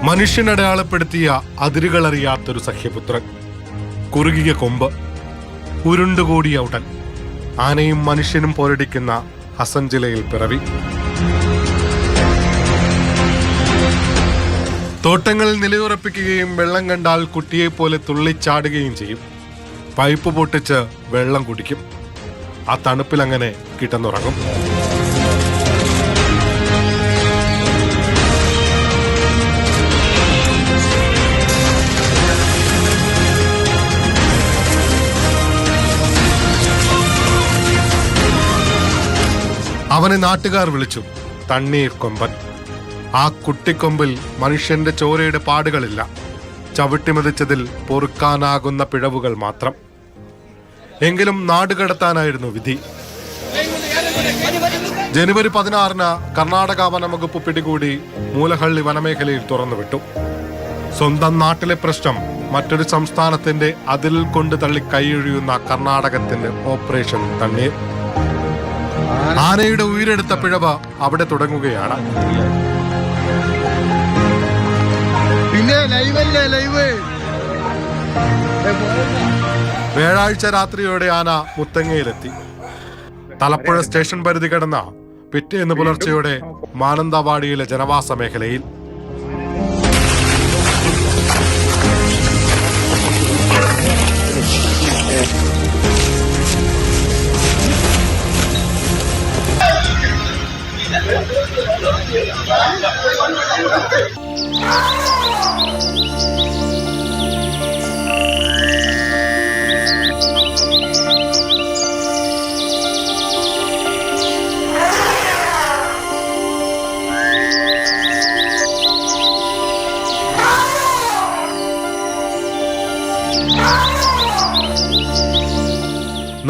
മനുഷ്യനടയാളപ്പെടുത്തിയ അതിരുകളറിയാത്തൊരു സഖ്യപുത്രൻ. കുറുകിയ കൊമ്പ്, ഉരുണ്ടുകൂടിയ ഉടൻ, ആനയും മനുഷ്യനും പോരടിക്കുന്ന ഹസൻ ജില്ലയിൽ പിറവി. തോട്ടങ്ങളിൽ നിലയുറപ്പിക്കുകയും വെള്ളം കണ്ടാൽ കുട്ടിയെപ്പോലെ തുള്ളിച്ചാടുകയും ചെയ്യും. പൈപ്പ് പൊട്ടിച്ച് വെള്ളം കുടിക്കും. ആ തണുപ്പിലങ്ങനെ കിടന്നുറങ്ങും. അവനെ നാട്ടുകാർ വിളിച്ചു തണ്ണീർ കൊമ്പൻ. ആ കുട്ടിക്കൊമ്പിൽ മനുഷ്യന്റെ ചോരയുടെ പാടുകളില്ല, ചവിട്ടിമതിച്ചതിൽ പൊറുക്കാനാകുന്ന പിഴവുകൾ മാത്രം. എങ്കിലും നാടുകടത്താനായിരുന്നു വിധി. ജനുവരി 16-ന് കർണാടക വനംവകുപ്പ് പിടികൂടി മൂലഹള്ളി വനമേഖലയിൽ തുറന്നുവിട്ടു. സ്വന്തം നാട്ടിലെ പ്രശ്നം മറ്റൊരു സംസ്ഥാനത്തിന്റെ അതിൽ കൊണ്ട് തള്ളി കൈയൊഴിയുന്ന കർണാടകത്തിന്റെ ഓപ്പറേഷൻ തണ്ണീർ. ആനയുടെ ഉയരെടുത്ത പിഴവ് അവിടെ തുടങ്ങുകയാണ്. വ്യാഴാഴ്ച രാത്രിയോടെ ആന മുത്തങ്ങയിലെത്തി. തലപ്പുഴ സ്റ്റേഷൻ പരിധി കടന്ന പിറ്റേന്ന് പുലർച്ചെയോടെ മാനന്തവാടിയിലെ ജനവാസ മേഖലയിൽ.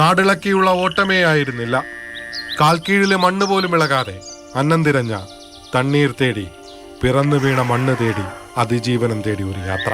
നാടിളക്കിയുള്ള ഓട്ടമേ ആയിരുന്നില്ല. കാൽക്കീഴിലെ മണ്ണ് പോലും ഇളകാതെ അന്നം തിരഞ്ഞ തണ്ണീർ തേടി, പിറന്നു വീണ മണ്ണ് തേടി, അതിജീവനം തേടി ഒരു യാത്ര.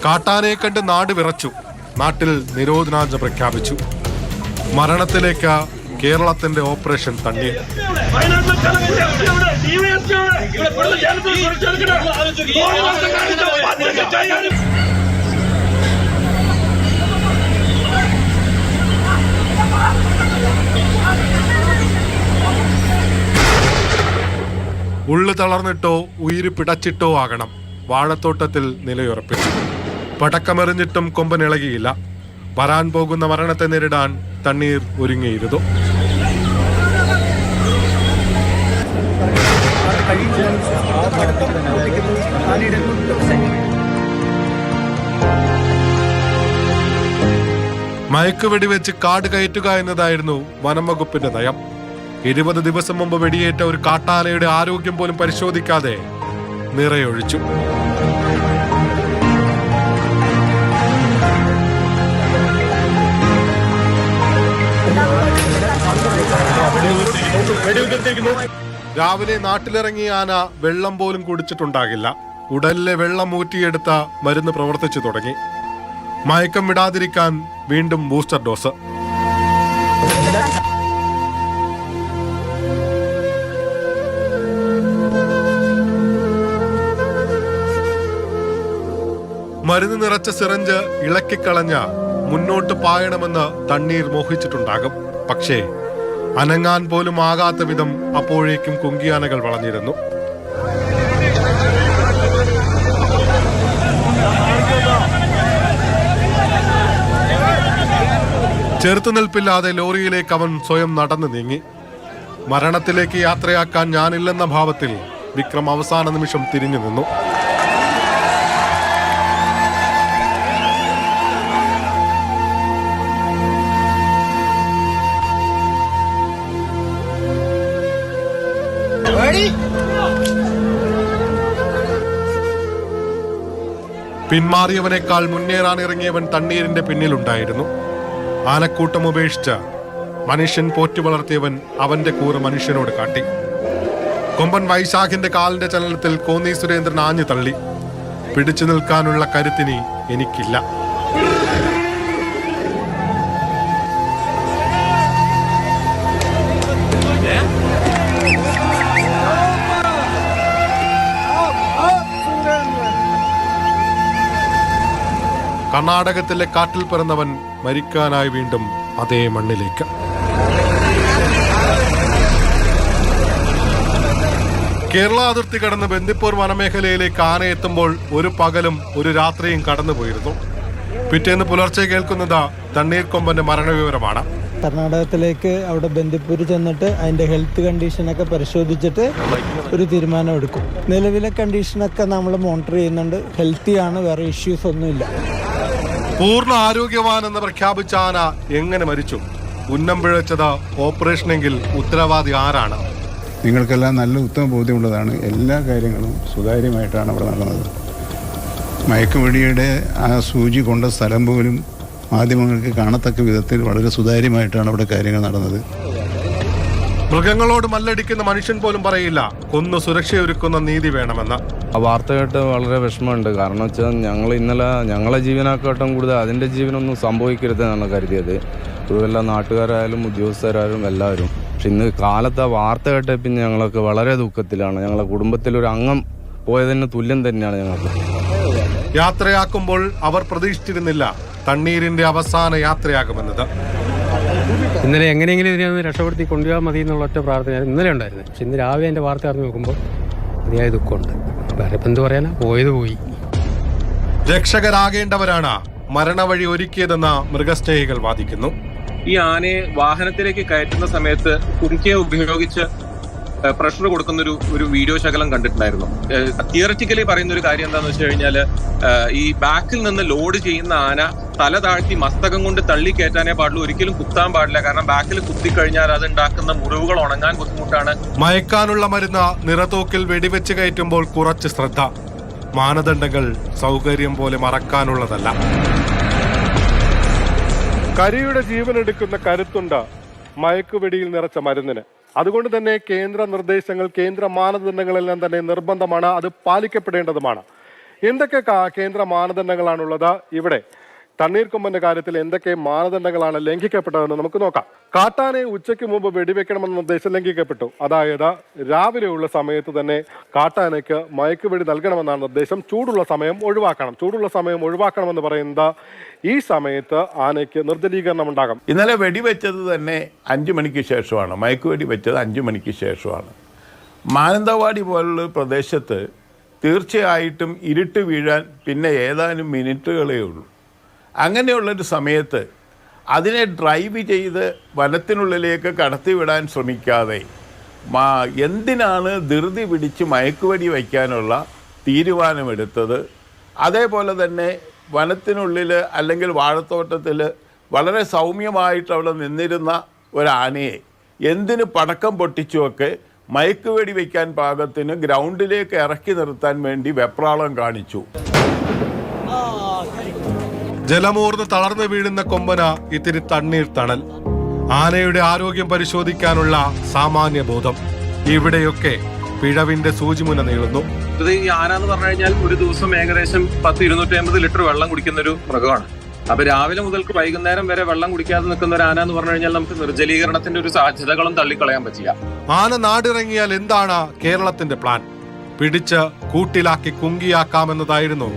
കാട്ടാനയെ കണ്ട് നാട് വിറച്ചു. നാട്ടിൽ നിരോധനാജ്ഞ പ്രഖ്യാപിച്ചു. മരണത്തിലേക്ക് കേരളത്തിന്റെ ഓപ്പറേഷൻ തണ്ണീർ. ഉള്ളു തളർന്നിട്ടോ ഉയിര് പിടച്ചിട്ടോ ആകണം വാഴത്തോട്ടത്തിൽ നിലയുറപ്പിച്ചു. പടക്കമെറിഞ്ഞിട്ടും കൊമ്പനിളകിയില്ല. വരാൻ പോകുന്ന മരണത്തെ നേരിടാൻ തണ്ണീർ ഒരുങ്ങിയിരുന്നു. മയക്കുവെടി വെച്ച് കാട് കയറ്റുക എന്നതായിരുന്നു വനം വകുപ്പിന്റെ നയം. 20 ദിവസം മുമ്പ് വെടിയേറ്റ ഒരു കാട്ടാനയുടെ ആരോഗ്യം പോലും പരിശോധിക്കാതെ നിറയൊഴിച്ചു. രാവിലെ നാട്ടിലിറങ്ങിയ ആന വെള്ളം പോലും കുടിച്ചിട്ടുണ്ടാകില്ല. ഉടലിലെ വെള്ളം ഊറ്റിയെടുത്ത മരുന്ന് പ്രവർത്തിച്ചു തുടങ്ങി. മയക്കം വിടാതിരിക്കാൻ വീണ്ടും ബൂസ്റ്റർ ഡോസ്. മരുന്ന് നിറച്ച സിറഞ്ച് ഇളക്കിക്കളഞ്ഞ മുന്നോട്ട് പായണമെന്ന് തണ്ണീർ മോഹിച്ചിട്ടുണ്ടാകും. പക്ഷേ അനങ്ങാൻ പോലും ആകാത്ത വിധം അപ്പോഴേക്കും കുങ്കിയാനകൾ വളഞ്ഞിരുന്നു. ചെറുത്തുനിൽപ്പില്ലാതെ ലോറിയിലേക്ക് അവൻ സ്വയം നടന്നു നീങ്ങി. മരണത്തിലേക്ക് യാത്രയാക്കാൻ ഞാനില്ലെന്ന ഭാവത്തിൽ വിക്രം അവസാന നിമിഷം തിരിഞ്ഞു നിന്നു. പിന്മാറിയവനേക്കാൾ മുന്നേറാൻ ഇറങ്ങിയവൻ തണ്ണീരിന്റെ പിന്നിലുണ്ടായിരുന്നു. ആനക്കൂട്ടം ഉപേക്ഷിച്ച് മനുഷ്യൻ പോറ്റു വളർത്തിയവൻ അവന്റെ കൂറ് മനുഷ്യനോട് കാട്ടി. കൊമ്പൻ വൈശാഖിന്റെ കാലിന്റെ ചലനത്തിൽ കോന്നി സുരേന്ദ്രൻ ആഞ്ഞു തള്ളി. പിടിച്ചു നിൽക്കാനുള്ള കരുത്തിനി എനിക്കില്ല. കർണാടകത്തിലെ കാട്ടിൽ പിറന്നവൻ മരിക്കാനായി വീണ്ടും അതേ മണ്ണിലേക്ക്. കേരള അതിർത്തി കടന്ന് ബന്ദിപ്പൂർ വനമേഖലയിലേക്ക് ആന എത്തുമ്പോൾ ഒരു പകലും ഒരു രാത്രിയും കടന്നുപോയിരുന്നു. പിറ്റേന്ന് പുലർച്ചെ കേൾക്കുന്നത് തണ്ണീർക്കൊമ്പന്റെ മരണവിവരമാണ്. കർണാടകത്തിലേക്ക് അവിടെ ബന്ദിപ്പൂർ ചെന്നിട്ട് അതിന്റെ ഹെൽത്ത് കണ്ടീഷനൊക്കെ പരിശോധിച്ചിട്ട് ഒരു തീരുമാനം എടുക്കും. നിലവിലെ കണ്ടീഷനൊക്കെ നമ്മൾ മോണിറ്റർ ചെയ്യുന്നുണ്ട്. ഹെൽത്തിയാണ്, വേറെ ഇഷ്യൂസ് ഒന്നുമില്ല. പൂർണ്ണ ആരോഗ്യവാൻ എന്ന് പ്രഖ്യാപിച്ച ആന എങ്ങനെ മരിച്ചു? ഉന്നം പിഴച്ചത് ഓപ്പറേഷനെങ്കിൽ ഉത്തരവാദി ആരാണ്? നിങ്ങൾക്കെല്ലാം നല്ല ഉത്തമ ബോധ്യമുള്ളതാണ്. എല്ലാ കാര്യങ്ങളും സുതാര്യമായിട്ടാണ് അവിടെ നടന്നത്. മയക്കുവെടിയുടെ ആ സൂചി കൊണ്ട സ്ഥലം പോലും മാധ്യമങ്ങൾക്ക് കാണത്തക്ക വിധത്തിൽ വളരെ സുതാര്യമായിട്ടാണ് അവിടെ കാര്യങ്ങൾ നടന്നത്. മൃഗങ്ങളോട് മല്ലടിക്കുന്ന മനുഷ്യൻ പോലും പറയില്ല കൊന്നു സുരക്ഷയൊരുക്കുന്ന നീതി വേണമെന്ന്. ആ വാർത്ത കേട്ട് വളരെ വിഷമമുണ്ട്. കാരണം വെച്ചാൽ ഞങ്ങൾ ഇന്നലെ ഞങ്ങളെ ജീവനാക്കാട്ടം കൂടുതൽ അതിൻ്റെ ജീവനൊന്നും സംഭവിക്കരുതെന്നാണ് കരുതിയത്. ഇതുമെല്ലാം നാട്ടുകാരായാലും ഉദ്യോഗസ്ഥരായാലും എല്ലാവരും. പക്ഷെ ഇന്ന് കാലത്ത് ആ വാർത്ത കേട്ട പിന്നെ ഞങ്ങളൊക്കെ വളരെ ദുഃഖത്തിലാണ്. ഞങ്ങളെ കുടുംബത്തിലൊരു അംഗം പോയതിന് തുല്യം തന്നെയാണ് ഞങ്ങൾക്ക്. യാത്രയാക്കുമ്പോൾ അവർ പ്രതീക്ഷിച്ചിരുന്നില്ല തണ്ണീരിന്റെ അവസാന യാത്രയാകുമെന്നത്. ഇന്നലെ എങ്ങനെയെങ്കിലും ഇതിനെ ഒന്ന് രക്ഷപ്പെടുത്തി കൊണ്ടുപോകാൻ മതി എന്നുള്ള ഒറ്റ പ്രാർത്ഥന ഇന്നലെ ഉണ്ടായിരുന്നു. പക്ഷെ ഇന്ന് രാവിലെ എൻ്റെ വാർത്ത അറിഞ്ഞു നോക്കുമ്പോൾ അതിയായ ദുഃഖമുണ്ട്. വേറെ ഇപ്പം എന്ത് പറയാനാ, പോയത് പോയി. രക്ഷകരാകേണ്ടവരാണ് മരണവഴി ഒരുക്കിയതെന്ന് മൃഗസ്നേഹികൾ വാദിക്കുന്നു. ഈ ആനയെ വാഹനത്തിലേക്ക് കയറ്റുന്ന സമയത്ത് കുങ്കിയെ ഉപയോഗിച്ച് പ്രഷർ കൊടുക്കുന്ന ഒരു വീഡിയോ ശകലം കണ്ടിട്ടുണ്ടായിരുന്നു. തിയററ്റിക്കലി പറയുന്ന ഒരു കാര്യം എന്താണെന്ന് വെച്ച് കഴിഞ്ഞാൽ ഈ ബാക്കിൽ നിന്ന് ലോഡ് ചെയ്യുന്ന ആന തല താഴ്ത്തി മസ്തകം കൊണ്ട് തള്ളി കയറ്റാനേ പാടുള്ളൂ, ഒരിക്കലും കുത്താൻ പാടില്ല. കാരണം ബാക്കിൽ കുത്തിക്കഴിഞ്ഞാൽ അത് ഉണ്ടാക്കുന്ന മുറിവുകൾ ഉണങ്ങാൻ ബുദ്ധിമുട്ടാണ്. മയക്കാനുള്ള മരുന്ന് നിറത്തോക്കിൽ വെടിവെച്ച് കയറ്റുമ്പോൾ കുറച്ച് ശ്രദ്ധ. മാനദണ്ഡങ്ങൾ സൗകര്യം പോലെ മറക്കാനുള്ളതല്ല. കരിയുടെ ജീവനെടുക്കുന്ന കരുത്തുണ്ട് മയക്കുവെടിയിൽ നിറച്ച മരുന്നിന്. അതുകൊണ്ട് തന്നെ കേന്ദ്ര നിർദ്ദേശങ്ങൾ, കേന്ദ്ര മാനദണ്ഡങ്ങളെല്ലാം തന്നെ നിർബന്ധമാണ്, അത് പാലിക്കപ്പെടേണ്ടതുമാണ്. എന്തൊക്കെ കേന്ദ്ര മാനദണ്ഡങ്ങളാണുള്ളത്? ഇവിടെ തണ്ണീർക്കൊമ്പന്റെ കാര്യത്തിൽ എന്തൊക്കെ മാനദണ്ഡങ്ങളാണ് ലംഘിക്കപ്പെട്ടതെന്ന് നമുക്ക് നോക്കാം. കാട്ടാനെ ഉച്ചയ്ക്ക് മുമ്പ് വെടിവെക്കണമെന്ന നിർദ്ദേശം ലംഘിക്കപ്പെട്ടു. അതായത് രാവിലെയുള്ള സമയത്ത് തന്നെ കാട്ടാനയ്ക്ക് മയക്കുവെടി നൽകണമെന്നാണ് നിർദ്ദേശം. ചൂടുള്ള സമയം ഒഴിവാക്കണമെന്ന് പറയുന്നത് ഈ സമയത്ത് ആനയ്ക്ക് നിർജ്ജലീകരണം ഉണ്ടാകും. ഇന്നലെ വെടിവെച്ചത് തന്നെ 5 മണിക്ക് ശേഷമാണ്. മയക്കുവെടി വെച്ചത് 5 മണിക്ക് ശേഷമാണ്. മാനന്തവാടി പോലുള്ള പ്രദേശത്ത് തീർച്ചയായിട്ടും ഇരുട്ട് വീഴാൻ പിന്നെ ഏതാനും മിനിറ്റുകളേ ഉള്ളൂ. അങ്ങനെയുള്ളൊരു സമയത്ത് അതിനെ ഡ്രൈവ് ചെയ്ത് വനത്തിനുള്ളിലേക്ക് കടത്തിവിടാൻ ശ്രമിക്കാതെ എന്തിനാണ് ധൃതി പിടിച്ച് മയക്കുവെടി വയ്ക്കാനുള്ള തീരുമാനമെടുത്തത്? അതേപോലെ തന്നെ വനത്തിനുള്ളിൽ അല്ലെങ്കിൽ വാഴത്തോട്ടത്തിൽ വളരെ സൗമ്യമായിട്ട് അവിടെ നിന്നിരുന്ന ഒരാനയെ എന്തിന് പടക്കം പൊട്ടിച്ചുമൊക്കെ മയക്കുവെടി വയ്ക്കാൻ പാകത്തിന് ഗ്രൗണ്ടിലേക്ക് ഇറക്കി നിർത്താൻ വേണ്ടി വെപ്രാളം കാണിച്ചു. ജലമൂർന്ന് തളർന്നു വീഴുന്ന കൊമ്പന ഇത്തിരി തണ്ണീർ തണൽ, ആനയുടെ ആരോഗ്യം പരിശോധിക്കാനുള്ള സാമാന്യ ബോധം, ഇവിടെയൊക്കെ പിഴവിന്റെ സൂചിമുന നീളുന്നു. ഇത് ഈ ആന എന്ന് പറഞ്ഞു കഴിഞ്ഞാൽ ഒരു ദിവസം ഏകദേശം 250 ലിറ്റർ വെള്ളം കുടിക്കുന്ന ഒരു മൃഗമാണ്. അപ്പൊ രാവിലെ മുതൽക്ക് വൈകുന്നേരം വരെ വെള്ളം കുടിക്കാതെ നിൽക്കുന്ന ഒരു ആന എന്ന് പറഞ്ഞു കഴിഞ്ഞാൽ നമുക്ക് നിർജ്ജലീകരണത്തിന്റെ ഒരു സാധ്യതകളും തള്ളിക്കളയാൻ പറ്റില്ല. ആന നാടിറങ്ങിയാൽ എന്താണ് കേരളത്തിന്റെ പ്ലാൻ? പിടിച്ച് കൂട്ടിലാക്കി കുങ്കിയാക്കാമെന്നതായിരുന്നു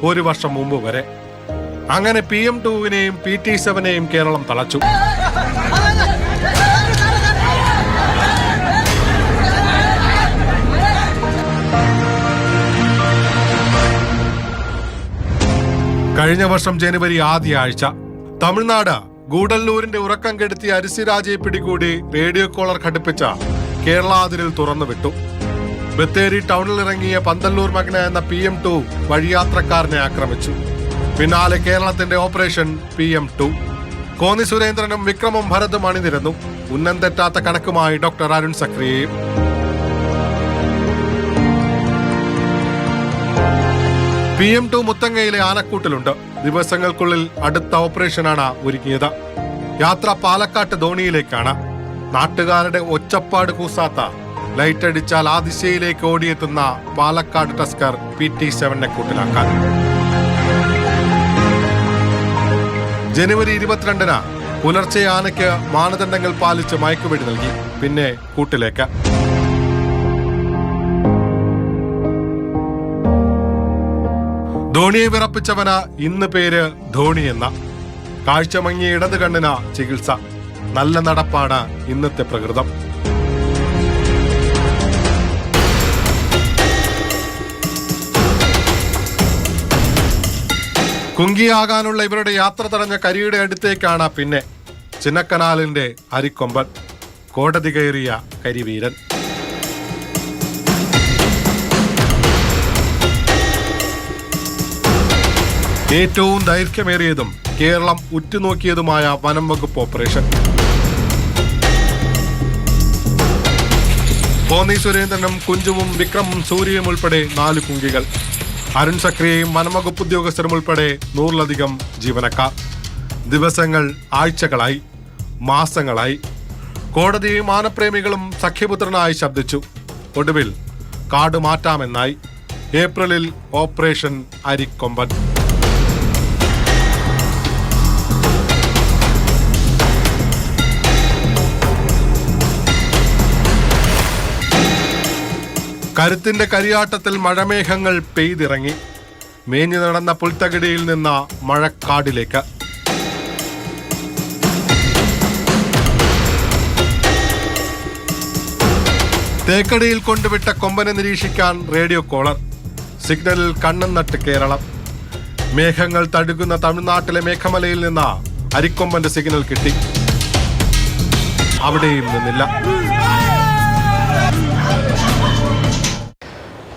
ഒരു വർഷം മുമ്പ് വരെ. അങ്ങനെ PM2വിനെയും PT7നെയും കേരളം തളച്ചു. കഴിഞ്ഞ വർഷം ജനുവരി ആദ്യ ആഴ്ച തമിഴ്നാട് ഗൂഡല്ലൂരിന്റെ ഉറക്കം കെടുത്തിയ അരിസിരാജയെ പിടികൂടി റേഡിയോ കോളർ ഘടിപ്പിച്ച കേരള അതിരിൽ തുറന്നുവിട്ടു. ബത്തേരി ടൗണിലിറങ്ങിയ പന്തല്ലൂർ മഗ്ന എന്ന PM2 വഴിയാത്രക്കാരനെ ആക്രമിച്ചു. പിന്നാലെ കേരളത്തിന്റെ ഓപ്പറേഷൻ PM2. കോന്നി സുരേന്ദ്രനും വിക്രമും ഭരതും അണിനിരന്നു. ഉന്നം തെറ്റാത്ത കണക്കുമായി ഡോക്ടർ അരുൺ സക്രിയയും. PM2 മുത്തങ്ങയിലെ ആനക്കൂട്ടിലുണ്ട്. ദിവസങ്ങൾക്കുള്ളിൽ അടുത്ത ഓപ്പറേഷനാണ് ഒരുക്കിയത്. യാത്ര പാലക്കാട്ട് ധോണിയിലേക്കാണ്. നാട്ടുകാരുടെ ഒച്ചപ്പാട് കൂസാത്ത, ലൈറ്റ് അടിച്ചാൽ ആ ദിശയിലേക്ക് ഓടിയെത്തുന്ന പാലക്കാട് ടസ്കർ PT7നെ കൂട്ടിലാക്കാൻ. ജനുവരി 22-ന് പുലർച്ചെ ആനയ്ക്ക് മാനദണ്ഡങ്ങൾ പാലിച്ച് മയക്കുവെടി നൽകി. പിന്നെ കൂട്ടിലേക്ക്. ധോണിയെ വിറപ്പിച്ചവന് ഇന്ന് പേര് ധോണി എന്ന. കാഴ്ചമങ്ങിയ ഇടത് കണ്ണിന് ചികിത്സ. നല്ല നടപ്പാണ് ഇന്നത്തെ പ്രകൃതം. കുങ്കിയാകാനുള്ള ഇവരുടെ യാത്ര തടഞ്ഞ കരിയുടെ അടുത്തേക്കാണ് പിന്നെ ചിന്നക്കനാലിന്റെ അരിക്കൊമ്പൻ, കോടതി കയറിയ കരിവീരൻ. ഏറ്റവും ദൈർഘ്യമേറിയതും കേരളം ഉറ്റുനോക്കിയതുമായ വനം വകുപ്പ് ഓപ്പറേഷൻ. കോന്നി സുരേന്ദ്രനും കുഞ്ചുവും വിക്രമും സൂര്യയും ഉൾപ്പെടെ 4 കുങ്കികൾ. അരുൺ സക്രിയയും വനംവകുപ്പ് ഉദ്യോഗസ്ഥരും ഉൾപ്പെടെ 100-ലധികം ജീവനക്കാർ. ദിവസങ്ങൾ ആഴ്ചകളായി, മാസങ്ങളായി. കോടതിയും ആനപ്രേമികളും സഖ്യപുത്രനായി ശബ്ദിച്ചു. ഒടുവിൽ കാട് മാറ്റാമെന്നായി. ഏപ്രിലിൽ ഓപ്പറേഷൻ അരിക്കൊമ്പൻ. കരുത്തിന്റെ കരിയാട്ടത്തിൽ മഴമേഘങ്ങൾ പെയ്തിറങ്ങി. മേഞ്ഞു നടന്ന പുൽത്തകിടിയിൽ നിന്ന് മഴക്കാടിലേക്ക്. തേക്കടിയിൽ കൊണ്ടുവിട്ട കൊമ്പനെ നിരീക്ഷിക്കാൻ റേഡിയോ കോളർ. സിഗ്നലിൽ കണ്ണും നട്ട് കേരളം. മേഘങ്ങൾ തടുക്കുന്ന തമിഴ്നാട്ടിലെ മേഘമലയിൽ നിന്ന് അരിക്കൊമ്പന്റെ സിഗ്നൽ കിട്ടി. അവിടെയും നിന്നില്ല.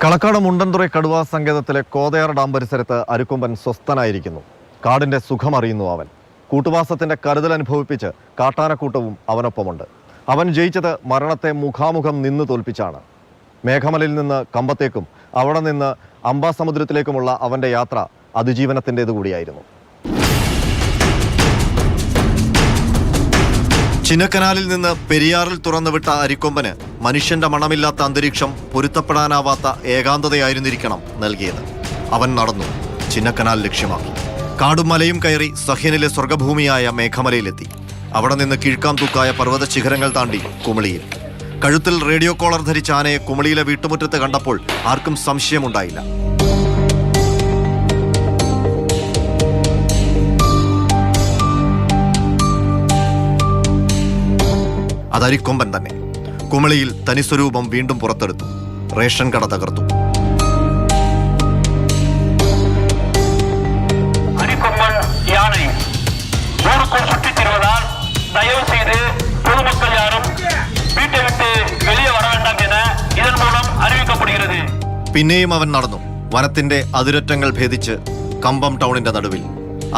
കളക്കാട് മുണ്ടൻതുറ കടുവാ സങ്കേതത്തിലെ കോതയാർ ഡാം പരിസരത്ത് അരിക്കൊമ്പൻ സ്വസ്ഥനായിരിക്കുന്നു. കാടിന്റെ സുഖമറിയുന്നു അവൻ. കൂട്ടുവാസത്തിന്റെ കരുതൽ അനുഭവിപ്പിച്ച് കാട്ടാനക്കൂട്ടവും അവനൊപ്പമുണ്ട്. അവൻ ജയിച്ചത് മരണത്തെ മുഖാമുഖം നിന്ന് തോൽപ്പിച്ചാണ്. മേഘമലയിൽ നിന്ന് കമ്പത്തേക്കും അവിടെ നിന്ന് അംബാസമുദ്രത്തിലേക്കുമുള്ള അവന്റെ യാത്ര അതിജീവനത്തിൻ്റെതു കൂടിയായിരുന്നു. ചിന്നക്കനാലിൽ നിന്ന് പെരിയാറിൽ തുറന്നുവിട്ട അരിക്കൊമ്പന് മനുഷ്യന്റെ മണമില്ലാത്ത അന്തരീക്ഷം പൊരുത്തപ്പെടാനാവാത്ത ഏകാന്തതയായിരുന്നിരിക്കണം നൽകിയത്. അവൻ നടന്നു, ചിന്നക്കനാൽ ലക്ഷ്യമാക്കി. കാടും മലയും കയറി സഹ്യനിലെ സ്വർഗഭൂമിയായ മേഘമലയിലെത്തി. അവിടെ നിന്ന് കീഴ്ക്കാം തൂക്കായ പർവ്വത ശിഖരങ്ങൾ താണ്ടി കുമളിയിൽ. കഴുത്തിൽ റേഡിയോ കോളർ ധരിച്ച ആനയെ കുമളിയിലെ വീട്ടുമുറ്റത്ത് കണ്ടപ്പോൾ ആർക്കും സംശയമുണ്ടായില്ല. അതരിക്കൊമ്പൻ തന്നെ. കുമളിയിൽ തനിസ്വരൂപം വീണ്ടും പുറത്തെടുത്തു. റേഷൻ കട തകർത്തു. അരിക്കൊമ്പൻ யானை ஊருக்குள் சுற்றித் திரிவதால் தயவு செய்து பொதுமக்கள் யாரும் வீட்டை விட்டு வெளியே வர வேண்டாம் என இதன் மூலம் അറിയിക്കപ്പെടുகிறது. പിന്നെയും അവൻ നടന്നു, വനത്തിന്റെ അതിരറ്റങ്ങൾ ഭേദിച്ച് കമ്പം ടൗണിന്റെ നടുവിൽ.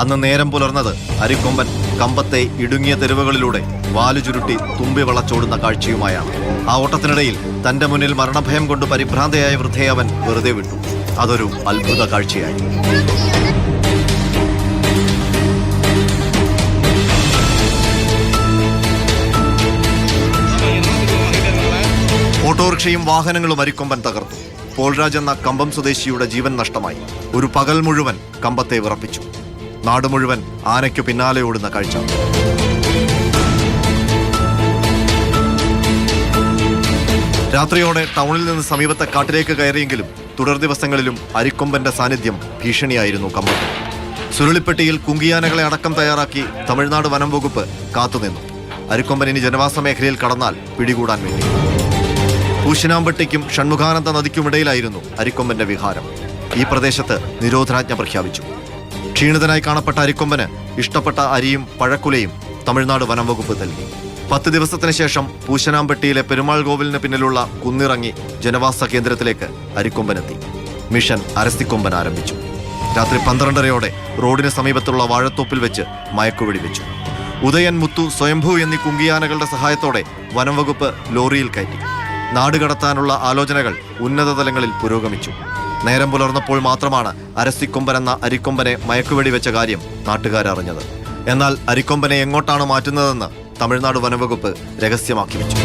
അന്ന് നേരം പുലർന്നത് അരിക്കൊമ്പൻ കമ്പത്തെ ഇടുങ്ങിയ തെരുവുകളിലൂടെ വാലു ചുരുട്ടി തുമ്പി വളച്ചോടുന്ന കാഴ്ചയുമായാണ്. ആ ഓട്ടത്തിനിടയിൽ തന്റെ മുന്നിൽ മരണഭയം കൊണ്ട് പരിഭ്രാന്തയായ വൃദ്ധയെ അവൻ വെറുതെ വിട്ടു. അതൊരു അത്ഭുത കാഴ്ചയായി. ഓട്ടോറിക്ഷയും വാഹനങ്ങളും അരിക്കൊമ്പൻ തകർത്തു. പോൾരാജ് എന്ന കമ്പം സ്വദേശിയുടെ ജീവൻ നഷ്ടമായി. ഒരു പകൽ മുഴുവൻ കമ്പത്തെ വിറപ്പിച്ചു. നാട് മുഴുവൻ ആനയ്ക്കു പിന്നാലെ ഓടുന്ന കാഴ്ച. രാത്രിയോടെ ടൗണിൽ നിന്ന് സമീപത്തെ കാട്ടിലേക്ക് കയറിയെങ്കിലും തുടർ ദിവസങ്ങളിലും അരിക്കൊമ്പന്റെ സാന്നിധ്യം ഭീഷണിയായിരുന്നു കമ്പത്ത്. സുരുളിപ്പെട്ടിയിൽ കുങ്കിയാനകളെ അടക്കം തയ്യാറാക്കി തമിഴ്നാട് വനം വകുപ്പ് കാത്തുനിന്നു. അരിക്കൊമ്പൻ ഇനി ജനവാസ മേഖലയിൽ കടന്നാൽ പിടികൂടാൻ വേണ്ടി. പൂശനാമ്പട്ടിക്കും ഷൺമുഖാനന്ദ നദിക്കുമിടയിലായിരുന്നു അരിക്കൊമ്പന്റെ വിഹാരം. ഈ പ്രദേശത്ത് നിരോധനാജ്ഞ പ്രഖ്യാപിച്ചു. ക്ഷീണിതനായി കാണപ്പെട്ട അരിക്കൊമ്പന് ഇഷ്ടപ്പെട്ട അരിയും പഴക്കുലയും തമിഴ്നാട് വനം വകുപ്പ് നൽകി. 10 ദിവസത്തിന് ശേഷം പൂശനാമ്പട്ടിയിലെ പെരുമാൾ കോവിലിന് പിന്നിലുള്ള കുന്നിറങ്ങി ജനവാസ കേന്ദ്രത്തിലേക്ക് അരിക്കൊമ്പനെത്തി. മിഷൻ അരസിക്കൊമ്പൻ ആരംഭിച്ചു. രാത്രി 12:30 റോഡിന് സമീപത്തുള്ള വാഴത്തോപ്പിൽ വെച്ച് മയക്കുവെടി വെച്ചു. ഉദയൻ, മുത്തു, സ്വയംഭൂ എന്നീ കുങ്കിയാനകളുടെ സഹായത്തോടെ വനം വകുപ്പ് ലോറിയിൽ കയറ്റി. നാട് കടത്താനുള്ള ആലോചനകൾ ഉന്നത തലങ്ങളിൽ പുരോഗമിച്ചു. നേരം പുലർന്നപ്പോൾ മാത്രമാണ് അരസിക്കൊമ്പൻ എന്ന അരിക്കൊമ്പനെ മയക്കുവെടി വെച്ച കാര്യം നാട്ടുകാരറിഞ്ഞത്. എന്നാൽ അരിക്കൊമ്പനെ എങ്ങോട്ടാണ് മാറ്റുന്നതെന്ന് തമിഴ്നാട് വനംവകുപ്പ് രഹസ്യമാക്കി വെച്ചു.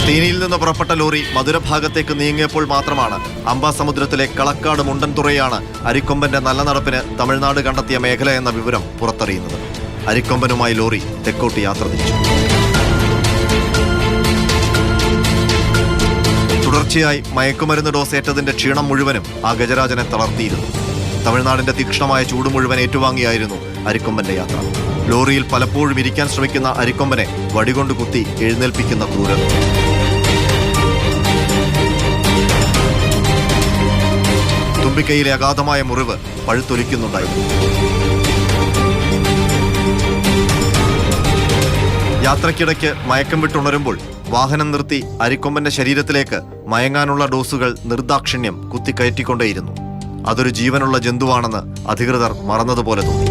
തേനിയിൽ നിന്ന് പുറപ്പെട്ട ലോറി മധുരഭാഗത്തേക്ക് നീങ്ങിയപ്പോൾ മാത്രമാണ് അംബാസമുദ്രത്തിലെ കളക്കാട് മുണ്ടൻതുറയാണ് അരിക്കൊമ്പന്റെ നല്ല നടപ്പിന് തമിഴ്നാട് കണ്ടെത്തിയ മേഖല എന്ന വിവരം പുറത്തറിയുന്നത്. അരിക്കൊമ്പനുമായി ലോറി തെക്കോട്ട് യാത്ര തിരിച്ചു. തുടർച്ചയായി മയക്കുമരുന്ന് ഡോസ് ഏറ്റതിന്റെ ക്ഷീണം മുഴുവനും ആ ഗജരാജനെ തളർത്തിയിരുന്നു. തമിഴ്നാടിന്റെ തീക്ഷ്ണമായ ചൂട് മുഴുവൻ ഏറ്റുവാങ്ങിയായിരുന്നു അരിക്കൊമ്പന്റെ യാത്ര. ലോറിയിൽ പലപ്പോഴും ഇരിക്കാൻ ശ്രമിക്കുന്ന അരിക്കൊമ്പനെ വടികൊണ്ട് കുത്തി എഴുന്നേൽപ്പിക്കുന്ന ക്രൂരത. തുമ്പിക്കൈയിലെ അഗാധമായ മുറിവ് പഴുത്തൊലിക്കുന്നുണ്ടായിരുന്നു. യാത്രക്കിടയ്ക്ക് മയക്കം വിട്ടുണരുമ്പോൾ വാഹനം നിർത്തി അരിക്കൊമ്പന്റെ ശരീരത്തിലേക്ക് മയങ്ങാനുള്ള ഡോസുകൾ നിർദാക്ഷിണ്യം കുത്തിക്കയറ്റിക്കൊണ്ടേയിരുന്നു. അതൊരു ജീവനുള്ള ജന്തുവാണെന്ന് അധികൃതർ മറന്നതുപോലെ തോന്നി.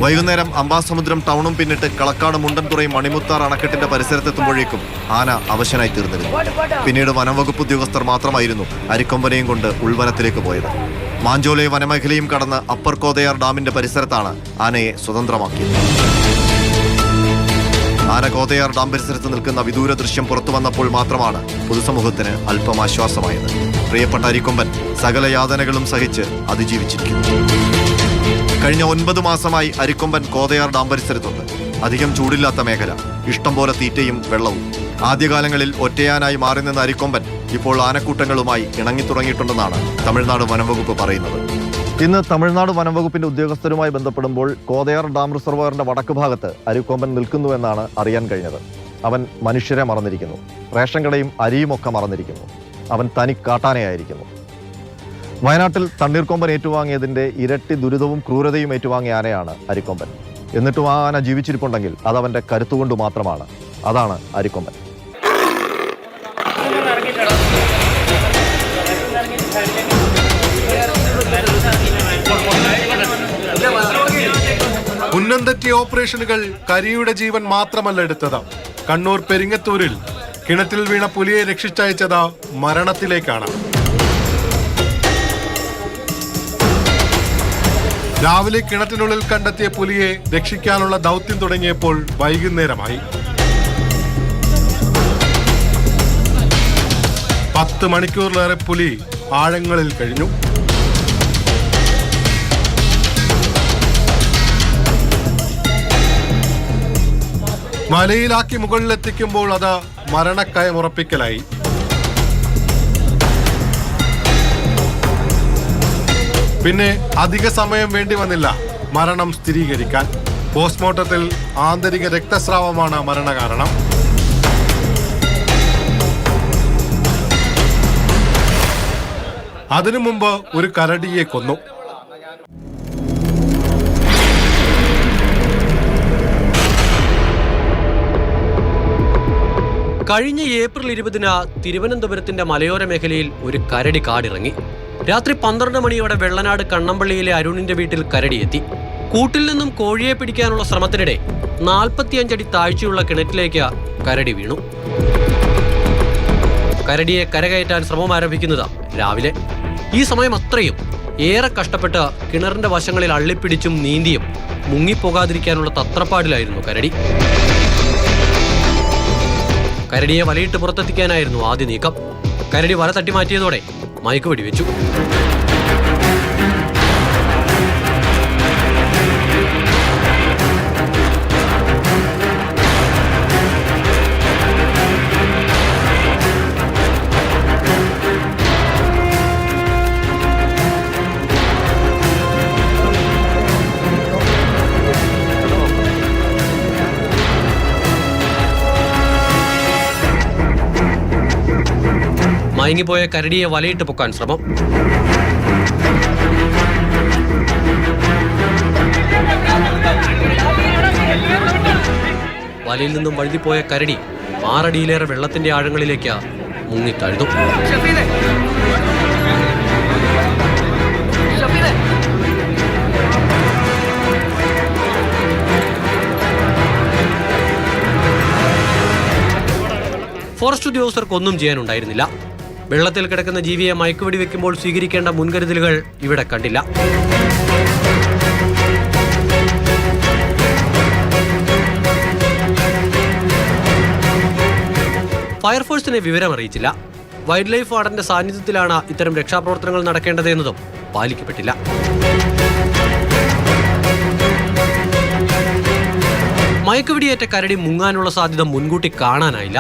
വൈകുന്നേരം അംബാസമുദ്രം ടൗണും പിന്നിട്ട് കളക്കാട് മുണ്ടൻതുറയും മണിമുത്താർ അണക്കെട്ടിന്റെ പരിസരത്തെത്തുമ്പോഴേക്കും ആന അവശനായി തീർന്നിരുന്നു. പിന്നീട് വനംവകുപ്പ് ഉദ്യോഗസ്ഥർ മാത്രമായിരുന്നു അരിക്കൊമ്പനെയും കൊണ്ട് ഉൾവനത്തിലേക്ക് പോയത്. മാഞ്ചോലെ വനമേഖലയും കടന്ന് അപ്പർ കോതയാർ ഡാമിന്റെ പരിസരത്താണ് ആനയെ സ്വതന്ത്രമാക്കിയത്. ആന കോതയാർ ഡാം പരിസരത്ത് നിൽക്കുന്ന വിദൂര ദൃശ്യം പുറത്തു വന്നപ്പോൾ മാത്രമാണ് പൊതുസമൂഹത്തിന് അല്പം ആശ്വാസമായത്. പ്രിയപ്പെട്ട അരിക്കൊമ്പൻ സകല യാതനകളും സഹിച്ച് അതിജീവിച്ചിരിക്കുന്നു. കഴിഞ്ഞ 9 മാസമായി അരിക്കൊമ്പൻ കോതയാർ ഡാം പരിസരത്തുണ്ട്. അധികം ചൂടില്ലാത്ത മേഖല, ഇഷ്ടം പോലെ തീറ്റയും വെള്ളവും. ആദ്യകാലങ്ങളിൽ ഒറ്റയാനായി മാറി നിന്ന അരിക്കൊമ്പൻ ഇപ്പോൾ ആനക്കൂട്ടങ്ങളുമായി ഇണങ്ങിത്തുടങ്ങിയിട്ടുണ്ടെന്നാണ് തമിഴ്നാട് വനംവകുപ്പ് പറയുന്നത്. ഇന്ന് തമിഴ്നാട് വനംവകുപ്പിന്റെ ഉദ്യോഗസ്ഥരുമായി ബന്ധപ്പെടുമ്പോൾ കോതയാർ ഡാം റിസർവോയറിന്റെ വടക്ക് ഭാഗത്ത് അരിക്കൊമ്പൻ നിൽക്കുന്നുവെന്നാണ് അറിയാൻ കഴിഞ്ഞത്. അവൻ മനുഷ്യരെ മറന്നിരിക്കുന്നു. റേഷൻ കടയും അരിയുമൊക്കെ മറന്നിരിക്കുന്നു. അവൻ തനി കാട്ടാനയായിരിക്കുന്നു. വയനാട്ടിൽ തണ്ണീർക്കൊമ്പൻ ഏറ്റുവാങ്ങിയതിന്റെ ഇരട്ടി ദുരിതവും ക്രൂരതയും ഏറ്റുവാങ്ങിയ ആനയാണ് അരിക്കൊമ്പൻ. എന്നിട്ടും ആ ആന ജീവിച്ചിരിപ്പുണ്ടെങ്കിൽ അതവന്റെ കരുത്തുകൊണ്ട് മാത്രമാണ്. അതാണ് അരിക്കൊമ്പൻ. ഉന്നംതെറ്റിയ ഓപ്പറേഷനുകൾ കരിയുടെ ജീവൻ മാത്രമല്ല എടുത്തത്. കണ്ണൂർ പെരിങ്ങത്തൂരിൽ കിണറ്റിൽ വീണ പുലിയെ രക്ഷിച്ചയച്ചത് മരണത്തിലേക്കാണ്. രാവിലെ കിണറ്റിനുള്ളിൽ കണ്ടെത്തിയ പുലിയെ രക്ഷിക്കാനുള്ള ദൗത്യം തുടങ്ങിയപ്പോൾ വൈകുന്നേരമായി. 10 മണിക്കൂറിലേറെ പുലി ആഴങ്ങളിൽ കഴിഞ്ഞു. മലയിലാക്കി മുകളിലെത്തിക്കുമ്പോൾ അത് മരണക്കയമുറപ്പിക്കലായി. പിന്നെ അധിക സമയം വേണ്ടി വന്നില്ല മരണം സ്ഥിരീകരിക്കാൻ. പോസ്റ്റ്മോർട്ടത്തിൽ ആന്തരിക രക്തസ്രാവമാണ് മരണകാരണം. അതിനു മുമ്പ് ഒരു കരടിയെ കൊന്നു. കഴിഞ്ഞ ഏപ്രിൽ 20-ന് തിരുവനന്തപുരത്തിന്റെ മലയോര മേഖലയിൽ ഒരു കരടി കാടിറങ്ങി. രാത്രി 12 മണിയോടെ വെള്ളനാട് കണ്ണമ്പള്ളിയിലെ അരുണിന്റെ വീട്ടിൽ കരടിയെത്തി. കൂട്ടിൽ നിന്നും കോഴിയെ പിടിക്കാനുള്ള ശ്രമത്തിനിടെ 45 അടി താഴ്ചയുള്ള കിണറ്റിലേക്ക് കരടി വീണു. കരടിയെ കരകയറ്റാൻ ശ്രമം ആരംഭിക്കുന്നത് രാവിലെ. ഈ സമയം അത്രയും ഏറെ കഷ്ടപ്പെട്ട് കിണറിന്റെ വശങ്ങളിൽ അള്ളിപ്പിടിച്ചും നീന്തിയും മുങ്ങിപ്പോകാതിരിക്കാനുള്ള തത്രപ്പാടിലായിരുന്നു കരടി. കരടിയെ വലയിട്ട് പുറത്തെത്തിക്കാനായിരുന്നു ആദ്യ നീക്കം. കരടി വല തട്ടി മാറ്റിയതോടെ മയക്കുവെടി വെച്ചു. മയങ്ങിപ്പോയ കരടിയെ വലയിട്ട് പൊക്കാൻ ശ്രമം. വലയിൽ നിന്നും വഴുതിപ്പോയ കരടി 6 അടിയിലേറെ വെള്ളത്തിന്റെ ആഴങ്ങളിലേക്ക് മുങ്ങിത്താഴ്ന്നു. ഫോറസ്റ്റ് ഉദ്യോഗസ്ഥർക്കൊന്നും ചെയ്യാനുണ്ടായിരുന്നില്ല. വെള്ളത്തിൽ കിടക്കുന്ന ജീവിയെ മയക്കുവെടി വെക്കുമ്പോൾ സ്വീകരിക്കേണ്ട മുൻകരുതലുകൾ ഇവിടെ കണ്ടില്ല. ഫയർഫോഴ്സിനെ വിവരം അറിയിച്ചില്ല. വൈൽഡ് ലൈഫ് വാർഡന്റെ സാന്നിധ്യത്തിലാണ് ഇത്തരം രക്ഷാപ്രവർത്തനങ്ങൾ നടക്കേണ്ടതെന്നതും പാലിക്കപ്പെട്ടില്ല. മയക്കുവെടിയേറ്റ കരടി മുങ്ങാനുള്ള സാധ്യത മുൻകൂട്ടി കാണാനായില്ല.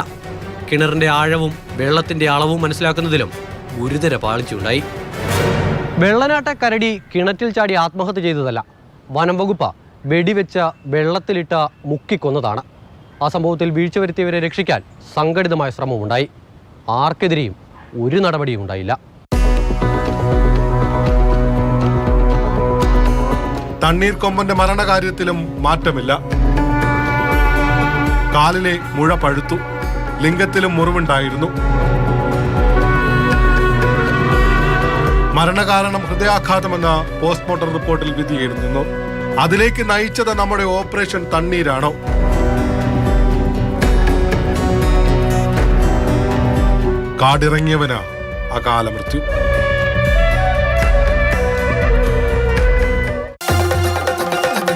കിണറിന്റെ ആഴവും വെള്ളത്തിന്റെ അളവും മനസ്സിലാക്കുന്നതിലും ഗുരുതര പാളിച്ചുണ്ടായി. വെള്ളനാട്ട കരടി കിണറ്റിൽ ചാടി ആത്മഹത്യ ചെയ്തതല്ല. വനം വകുപ്പ് വെടിവെച്ച വെള്ളത്തിലിട്ട മുക്കിക്കൊന്നതാണ്. ആ സംഭവത്തിൽ വീഴ്ച വരുത്തിയവരെ രക്ഷിക്കാൻ സംഘടിതമായ ശ്രമമുണ്ടായി. ആർക്കെതിരെയും ഒരു നടപടിയും ഉണ്ടായില്ല. തണ്ണീർക്കൊമ്പന്റെ മരണകാര്യത്തിലും മാറ്റമില്ല. കാലിലെ മുഴ പഴുത്തു, ലിംഗത്തിലും മുറിവുണ്ടായിരുന്നു. മരണകാരണം ഹൃദയാഘാതമെന്ന പോസ്റ്റ്മോർട്ടം റിപ്പോർട്ടിൽ വിധിയെഴുതുന്നു. അതിലേക്ക് നയിച്ചത് നമ്മുടെ ഓപ്പറേഷൻ തണ്ണീരാണോ? കാടിറങ്ങിയവന് അകാല മൃത്യു.